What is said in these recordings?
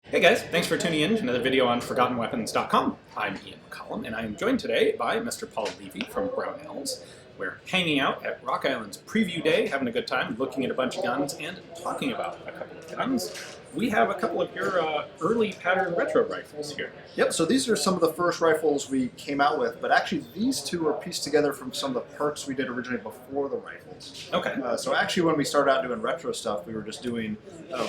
Hey guys, thanks for tuning in to another video on ForgottenWeapons.com. I'm Ian McCollum, and I am joined today by Mr. Paul Levy from Brownells. We're hanging out at Rock Island's preview day, having a good time, looking at a bunch of guns and talking about a couple of guns. We have a couple of your early pattern retro rifles here. Yep, so these are some of the first rifles we came out with, but actually these two are pieced together from some of the parts we did originally before the rifles. Okay. So actually when we started out doing retro stuff, we were just doing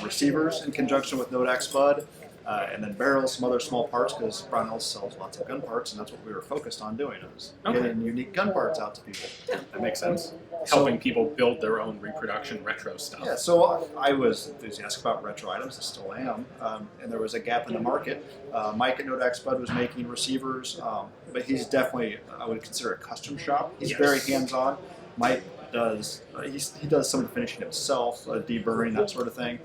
receivers in conjunction with Nodax Bud, and then barrels, some other small parts, because Brownells sells lots of gun parts, and that's what we were focused on doing, was getting unique gun parts out to people. Yeah, that makes sense. Helping people build their own reproduction retro stuff. Yeah, so I was enthusiastic about retro items, I still am, and there was a gap in the market. Mike at Nodax Bud was making receivers, but he's definitely, I would consider a custom shop. He's very hands-on. Mike does, he does some of the finishing himself, deburring, that sort of thing.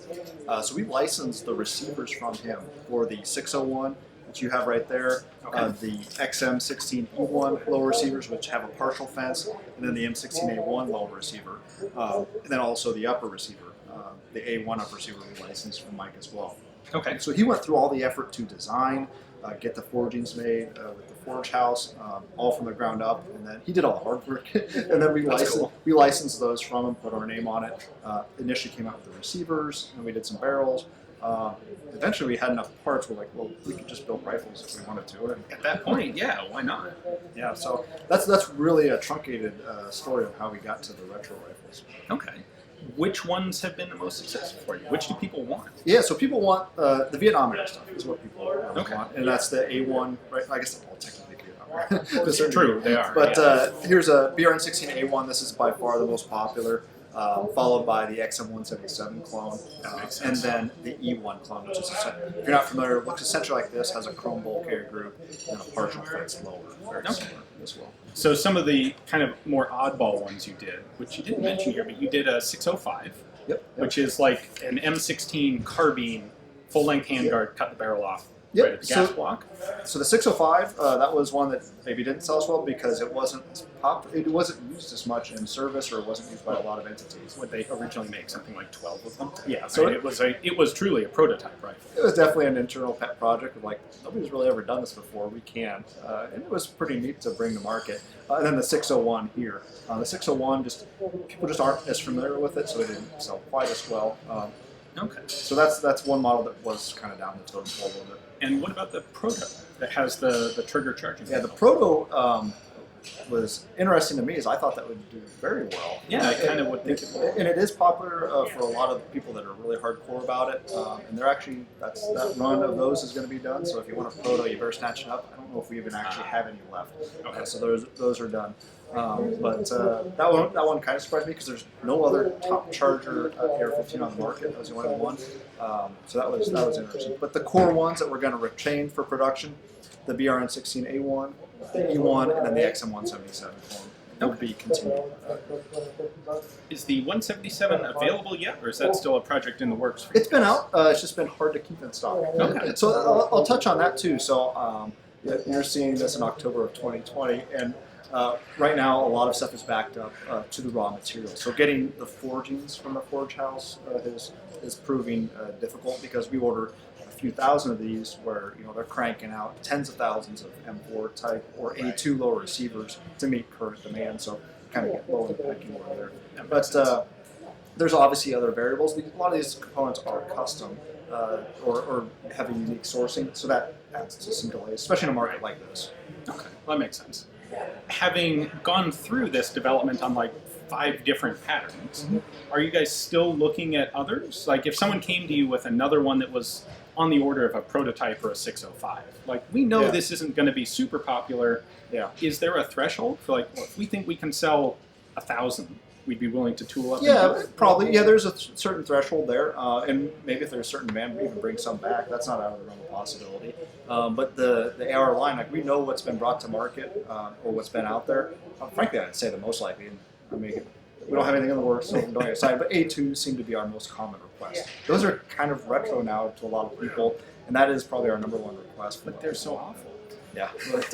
So we licensed the receivers from him for the 601, which you have right there, the XM16A1 low receivers, which have a partial fence, and then the M16A1 low receiver, and then also the upper receiver, the A1 upper receiver we licensed from Mike as well. Okay. So he went through all the effort to design, get the forgings made with the forge house, all from the ground up, and then he did all the hard work. And then we licensed those from him, put our name on it. Initially came out with the receivers, and we did some barrels. Eventually we had enough parts, we're like, well, we could just build rifles if we wanted to. And at that point, yeah, why not? Yeah, so that's really a truncated story of how we got to the retro rifles. Okay. Which ones have been the most successful for you? Which do people want? Yeah, so people want the Vietnam era stuff is what people want, and that's the A1, right? I guess they're all technically Vietnam era. True, they are. But here's a BRN16A1. This is by far the most popular, followed by the XM-177 clone, and then the E1 clone, which is, if you're not familiar, looks essentially like this, has a chrome bolt carrier group and a partial fence lower, very similar as well. So some of the kind of more oddball ones you did, which you didn't mention here, but you did a 605, which is like an M16 carbine, full-length handguard, cut the barrel off right at the gas block. So the 605, that was one that maybe didn't sell as well because it wasn't used as much in service, or it wasn't used by a lot of entities. Would they originally make something like 12 of them? Yeah, so it was truly a prototype rifle. It was definitely an internal pet project of like, nobody's really ever done this before, we can. And it was pretty neat to bring to market. And then the 601 here. The 601, people just aren't as familiar with it, so it didn't sell quite as well. Okay. So that's one model that was kind of down the totem pole a little bit. And what about the Proto that has the trigger charging? Yeah, the Proto was interesting to me, as I thought that would do very well. Yeah, I kind of would think it would. And it is popular for a lot of people that are really hardcore about it. And they're actually, that run of those is going to be done. So if you want a Proto, you better snatch it up. I don't know if we even actually have any left. Okay. So those are done. But that one kind of surprised me because there's no other top charger AR-15 on the market. That was the only one. So that was interesting. But the core ones that we're going to retain for production, the BRN16A1, the E1, and then the XM-177 clone will be continued. Is the 177 available yet, or is that still a project in the works for you? It's been out. It's just been hard to keep in stock. Okay. So I'll touch on that too. So you're seeing this in October of 2020, and right now a lot of stuff is backed up to the raw material. So getting the forgings from the forge house is proving difficult because we order a few thousand of these where they're cranking out tens of thousands of M4 type or A2 low receivers to meet current demand. So kind of get low in the pecking order there. But there's obviously other variables. A lot of these components are custom or have a unique sourcing, so that adds to some delays, especially in a market like this. Okay, well, that makes sense. Having gone through this development on like 5 different patterns, are you guys still looking at others? Like if someone came to you with another one that was on the order of a prototype or a 605, like we know this isn't going to be super popular. Yeah. Is there a threshold for like, well, if we think we can sell 1,000, we'd be willing to tool up? Yeah, probably. Yeah, there's a certain threshold there, and maybe if there's a certain demand, we even bring some back. That's not out of the realm of possibility. But the AR line, like we know what's been brought to market or what's been out there. Frankly, I'd say the most likely. I mean, we don't have anything in the works, so don't get excited. But A2 seem to be our most common request. Those are kind of retro now to a lot of people, and that is probably our #1 request. But they're so awful. Yeah, but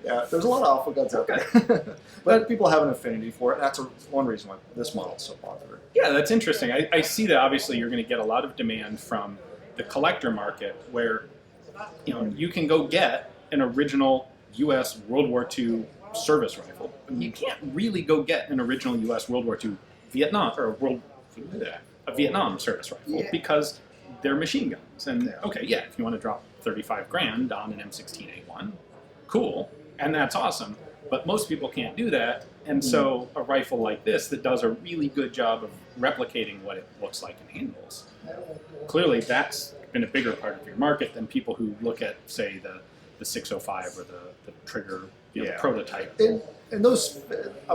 yeah, there's a lot of awful guns out there. But people have an affinity for it. That's one reason why this model is so popular. Yeah, that's interesting. I see that obviously you're going to get a lot of demand from the collector market where you can go get an original U.S. World War II service rifle. You can't really go get an original U.S. World War II a Vietnam service rifle because they're machine guns. And okay, yeah, if you want to drop 35 grand on an M16A1, cool, and that's awesome. But most people can't do that, and so a rifle like this that does a really good job of replicating what it looks like in handles, clearly that's been a bigger part of your market than people who look at, say, the 605 or the trigger the prototype. And those,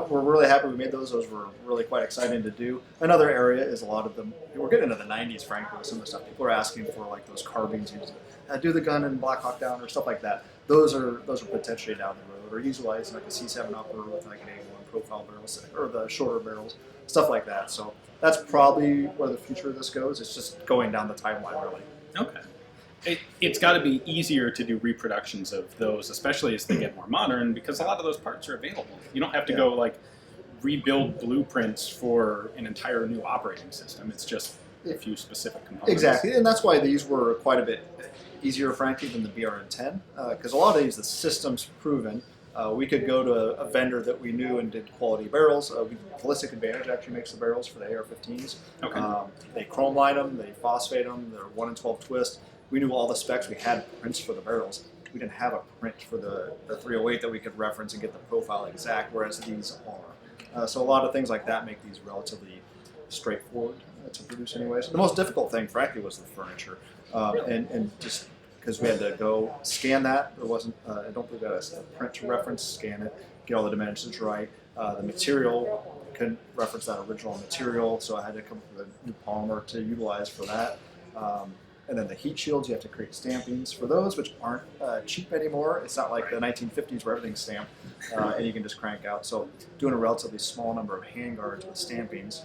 we're really happy we made those. Those were really quite exciting to do. Another area is a lot of them, we're getting into the 90s, frankly, with some of the stuff. People are asking for like those carbines, do the gun in Black Hawk Down or stuff like that. Those are potentially down the road, or utilize like a C7 upper with like an A1 profile barrels, or the shorter barrels, stuff like that. So that's probably where the future of this goes. It's just going down the timeline, really. Okay. It's got to be easier to do reproductions of those, especially as they get more modern, because a lot of those parts are available. You don't have to go like rebuild blueprints for an entire new operating system. It's just a few specific components. Exactly, and that's why these were quite a bit easier, frankly, than the BRN-10, because a lot of these, the system's proven. We could go to a vendor that we knew and did quality barrels. Ballistic Advantage actually makes the barrels for the AR-15s. Okay. They chrome line them, they phosphate them, they're 1 in 12 twist. We knew all the specs. We had prints for the barrels. We didn't have a print for the 308 that we could reference and get the profile exact, whereas these are. So a lot of things like that make these relatively straightforward to produce anyways. The most difficult thing, frankly, was the furniture. And just because we had to go scan that. There wasn't, I don't believe that was a print to reference, scan it, get all the dimensions right. The material, couldn't reference that original material, so I had to come up with a new polymer to utilize for that. And then the heat shields, you have to create stampings for those, which aren't cheap anymore. It's not like the 1950s where everything's stamped and you can just crank out. So doing a relatively small number of handguards with stampings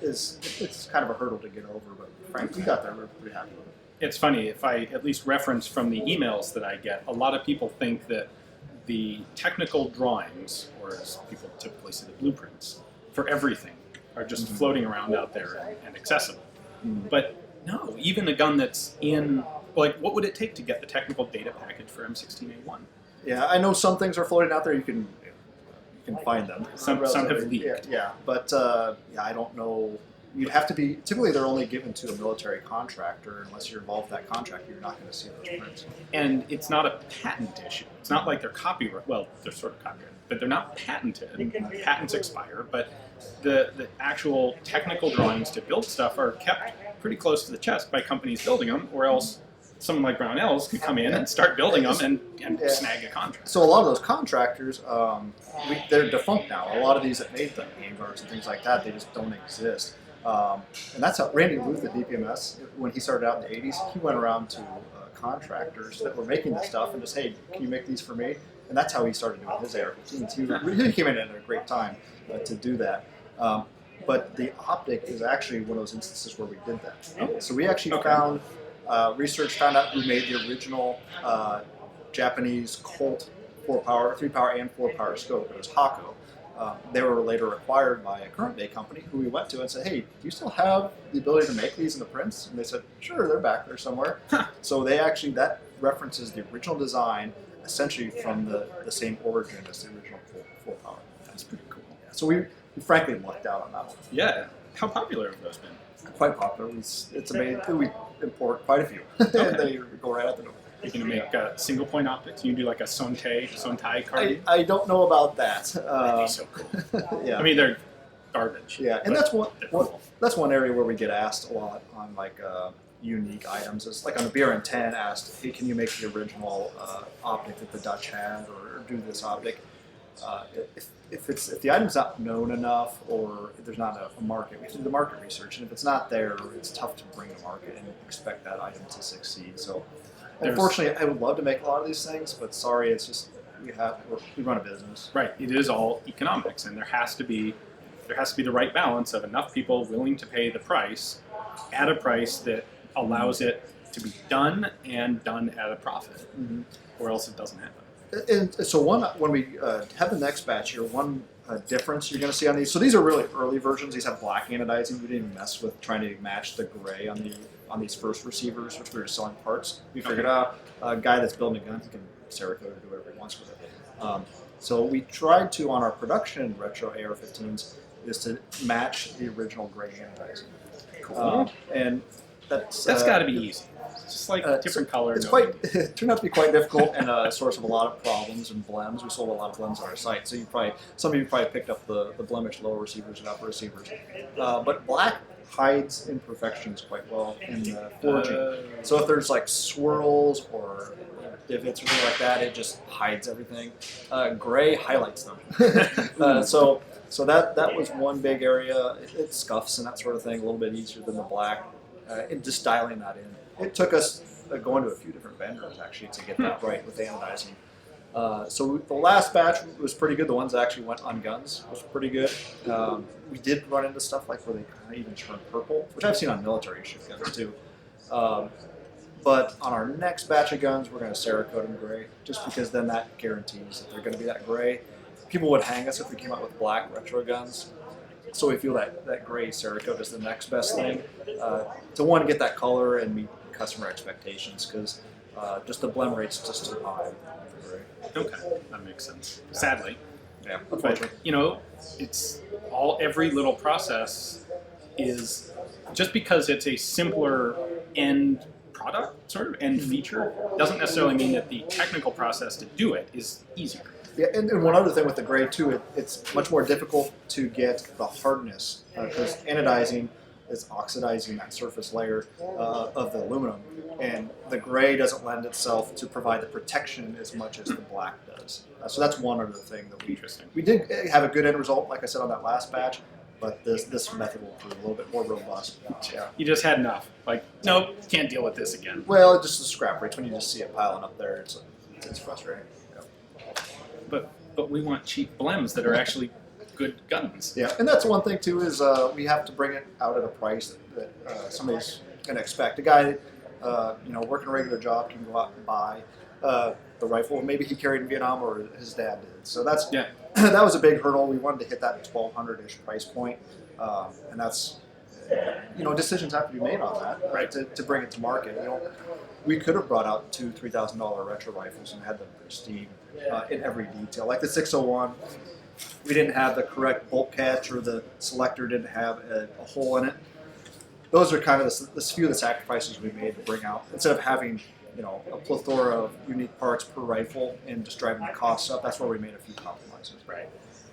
it's kind of a hurdle to get over, but frankly, we got there. We're pretty happy with it. It's funny, if I at least reference from the emails that I get, a lot of people think that the technical drawings, or as people typically say, the blueprints, for everything are just floating around out there and accessible. But no, even a gun that's in, like, what would it take to get the technical data package for M16A1? Yeah, I know some things are floating out there. You can find them. Some have leaked. Yeah, but I don't know. You'd have to be, typically they're only given to a military contractor. Unless you're involved with that contractor, you're not going to see those prints. And it's not a patent issue. It's not like they're copyright, well, they're sort of copyrighted, but they're not patented. Patents expire, but the actual technical drawings to build stuff are kept pretty close to the chest by companies building them, or else someone like Brownells could come in and start building them and snag a contract. So a lot of those contractors, they're defunct now. A lot of these that made the handguards and things like that, they just don't exist. And that's how Randy Luth at DPMS, when he started out in the 80s, he went around to contractors that were making this stuff and just, hey, can you make these for me? And that's how he started doing his AR-15s. He really came in at a great time to do that. But the optic is actually one of those instances where we did that. So we actually found, research found out who made the original Japanese Colt 3-power and 4-power scope. It was Hako. They were later acquired by a current day company who we went to and said, hey, do you still have the ability to make these in the prints? And they said, sure, they're back there somewhere. So they actually, that references the original design essentially from the same origin as the original 4-power. That's pretty cool. Yeah. So we frankly lucked out on that one. Yeah. How popular have those been? Quite popular. It's amazing. We import quite a few. And they go right out the door. You're going to make single point optics? You can do like a Sontai carbine? I don't know about that. That'd be so cool. Yeah. I mean, they're garbage. Yeah, and that's one area where we get asked a lot on like unique items. It's like on the BRN-10 asked, hey, can you make the original optic that the Dutch had, or do this optic? If the item's not known enough, or if there's not a market, we do the market research, and if it's not there, it's tough to bring to market and expect that item to succeed. So, unfortunately, I would love to make a lot of these things, but sorry, it's just we run a business. Right. It is all economics, and there has to be the right balance of enough people willing to pay the price at a price that allows it to be done and done at a profit, or else it doesn't happen. And so when we have the next batch here, one difference you're going to see on these. So these are really early versions. These have black anodizing. We didn't even mess with trying to match the gray on these first receivers, which we were selling parts. We figured out a guy that's building a gun, he can Cerakote or do whatever he wants with it. So we tried to, on our production retro AR-15s, is to match the original gray anodizing. Cool. And that's got to be easy. It's just like different color. It's it turned out to be quite difficult and a source of a lot of problems and blems. We sold a lot of blems on our site, so some of you probably picked up the blemished lower receivers and upper receivers. But black hides imperfections quite well in the forging. So if there's like swirls or if it's really like that, it just hides everything. Gray highlights them. So that was one big area. It scuffs and that sort of thing, a little bit easier than the black. And just dialing that in. It took us going to a few different vendors actually to get that right with anodizing. So the last batch was pretty good. The ones that actually went on guns was pretty good. We did run into stuff like where they kind of even turn purple, which I've seen on military issue guns too. But on our next batch of guns, we're going to Cerakote them gray, just because then that guarantees that they're going to be that gray. People would hang us if we came out with black retro guns. So we feel that gray Cerakote is the next best thing to one, get that color and meet customer expectations, because just the blem rate's just too high. Okay, that makes sense. Sadly, yeah. But it's every little process is just because it's a simpler end product, sort of end feature, doesn't necessarily mean that the technical process to do it is easier. Yeah, and one other thing with the gray too, it's much more difficult to get the hardness because anodizing is oxidizing that surface layer of the aluminum, and the gray doesn't lend itself to provide the protection as much as the black does. So that's one other thing that we did have a good end result, like I said on that last batch, but this method will prove a little bit more robust. Yeah. You just had enough. Like, nope, can't deal with this again. Well, just the scrap rates when you just see it piling up there, it's frustrating. But we want cheap blems that are actually good guns. Yeah, and that's one thing too is we have to bring it out at a price that somebody's going to expect. A guy, working a regular job can go out and buy the rifle. Maybe he carried in Vietnam or his dad did. So that's that was a big hurdle. We wanted to hit that 1,200-ish price point, and that's decisions have to be made on that right to bring it to market. We could have brought out $2,000-$3,000 retro rifles and had them pristine in every detail. Like the 601, we didn't have the correct bolt catch, or the selector didn't have a hole in it. Those are kind of the few of the sacrifices we made to bring out, instead of having a plethora of unique parts per rifle and just driving the costs up. That's where we made a few compromises. Right.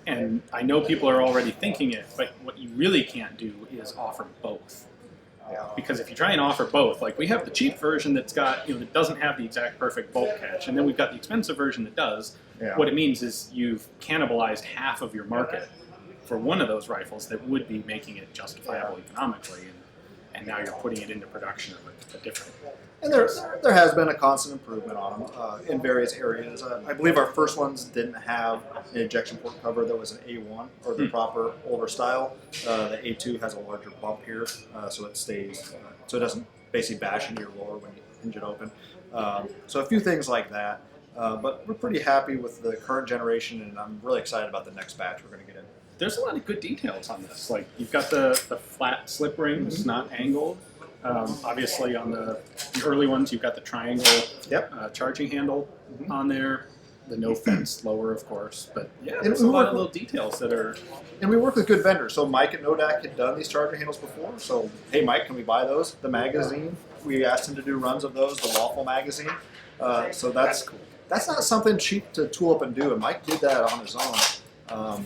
And I know people are already thinking it, but what you really can't do is offer both. Yeah. Because if you try and offer both, like we have the cheap version that's got, that doesn't have the exact perfect bolt catch, and then we've got the expensive version that does. Yeah. What it means is you've cannibalized half of your market for one of those rifles that would be making it justifiable economically, and now you're putting it into production of a different. And there has been a constant improvement on them in various areas. I believe our first ones didn't have an ejection port cover that was an A1 or the proper older style. The A2 has a larger bump here, so it stays, so it doesn't basically bash into your roller when you hinge it open. So a few things like that. But we're pretty happy with the current generation, and I'm really excited about the next batch we're going to get in. There's a lot of good details on this. Like you've got the flat slip rings, not angled. Obviously, on the early ones, you've got the triangle charging handle on there. The no fence lower, of course. But there's a lot of little details that are. And we work with good vendors. So Mike at Nodak had done these charging handles before. So hey, Mike, can we buy those? The magazine, we asked him to do runs of those. The Waffle magazine. So that's cool. That's not something cheap to tool up and do. And Mike did that on his own.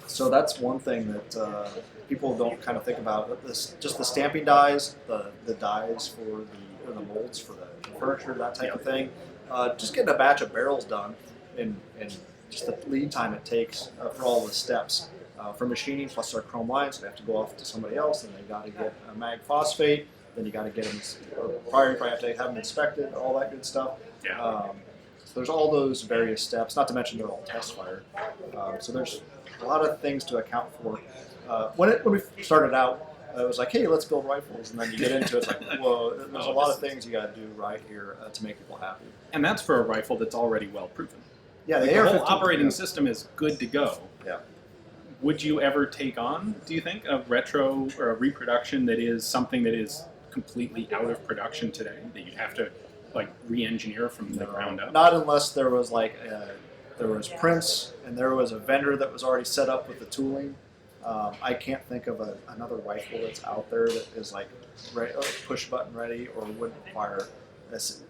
So that's one thing that people don't kind of think about. Just the stamping dies, the dies for the molds for the furniture, that type of thing. Just getting a batch of barrels done, and just the lead time it takes for all the steps for machining, plus our chrome lines. So they have to go off to somebody else, and they got to get a mag phosphate. Then you got to get them prior. You probably have to have them inspected, all that good stuff. So there's all those various steps. Not to mention they're all test fired. So there's a lot of things to account for. When we started out, it was like, hey, let's build rifles, and then you get into it, it's like, whoa, there's a lot of things you got to do right here to make people happy. And that's for a rifle that's already well proven. Yeah, the whole operating system is good to go. Yeah. would you ever take on, do you think, a retro or a reproduction that is something that is completely out of production today, that you'd have to like re-engineer from the ground up? Not unless there was like there was prints and there was a vendor that was already set up with the tooling. I can't think of another rifle that's out there that is like push button ready or wouldn't require this.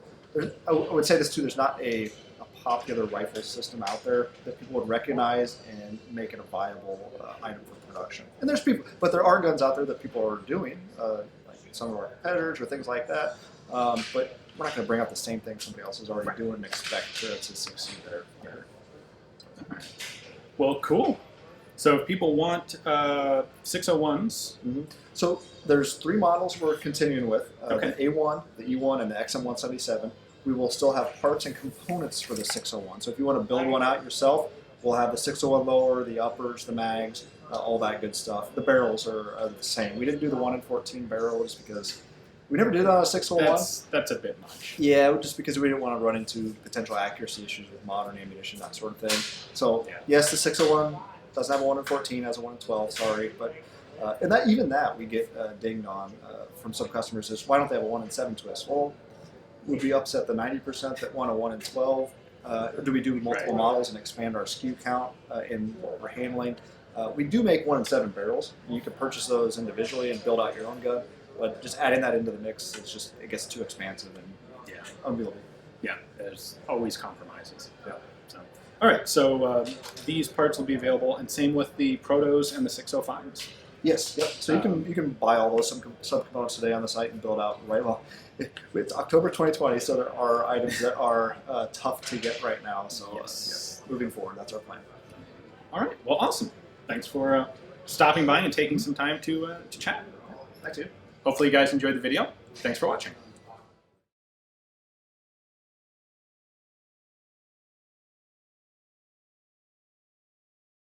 I would say this too. There's not a popular rifle system out there that people would recognize and make it a viable item for production. And there's people, but there are guns out there that people are doing, like some of our competitors or things like that. But we're not going to bring up the same thing somebody else is already doing and expect to succeed there. All right. Well, cool. So if people want 601s, so there's 3 models we're continuing with: Okay. the A1, the E1, and the XM-177. We will still have parts and components for the 601. So if you want to build one out yourself, we'll have the 601 lower, the uppers, the mags, all that good stuff. The barrels are the same. We didn't do the 1 in 14 barrels because we never did it on a 601. that's a bit much. Yeah, just because we didn't want to run into potential accuracy issues with modern ammunition, that sort of thing. So yes, the 601 doesn't have a 1 in 14, has a 1 in 12. Sorry, but and even that we get dinged on from some customers is why don't they have a 1 in 7 twist? Well, would we upset the 90% that want a 1 in 12? Do we do multiple models and expand our SKU count in what we're handling? We do make 1 in 7 barrels. You can purchase those individually and build out your own gun, but just adding that into the mix, it gets too expansive and unwieldy. Yeah, there's always compromises. Yeah. So, all right, so these parts will be available, and same with the Protos and the 605s. Yes, yep. So you can buy all those subcomponents today on the site and build out right. Well, it's October 2020, so there are items that are tough to get right now. So moving forward, that's our plan. All right. Well, awesome. Thanks for stopping by and taking some time to chat. Thanks, dude. Hopefully you guys enjoyed the video. Thanks for watching.